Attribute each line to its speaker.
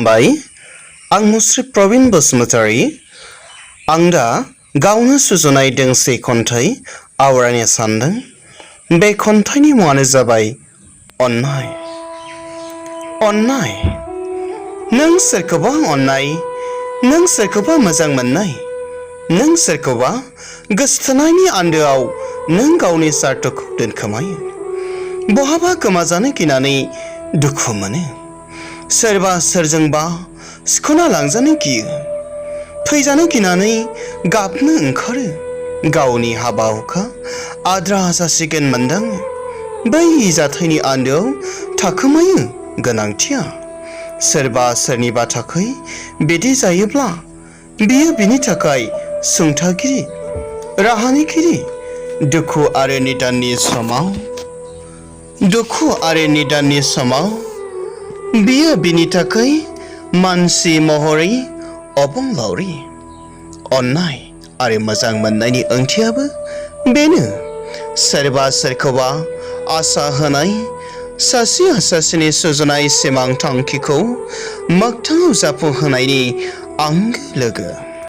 Speaker 1: बाय आं मुस्रि प्रवीण बसुमतारी आं दा गावनो सुजुनाय दोंसे खन्थाइ आवरायनो सानदों। बे खन्थाइनि मुङानो जाबाय अननाय। अननाय नों सोरखौबा अननाय, नों सोरखौबा मोजां मोननाय, नों सोरखौबा गोसथोनायनि आन्दोआव नों गावनि सार्थखौ दोनखोमायो। बहाबा गोमाजानो गिनानै दुखु मोनो, सोरबा सोरजोंबा सिख'ना लांजानो गियो, थैजानो गिनानै गाबनो ओंखारो, गावनि हाबा हुखा आद्रा जासिगोन मोनदाङो। बै जाथायनि आन्दोआव थाखोमायो गोनांथिया। सोरबा सोरनिबा थाखाय बिदि जायोब्ला बियो बिनि थाखाय सुंथागिरि, राहानिगिरि। दुखु आरो निदाननि समाव बियो बिनि थाखाय मानसि महरै अबंलावरि। अननाय आरो मोजां मोननायनि ओंथियाबो बेनो। सोरबा सोरखौबा आसा होनाय, सासेया सासेनि सुजुनाय सिमां थांखिखौ मोगथाङाव जाफुंहोनायनि आंगो लोगो।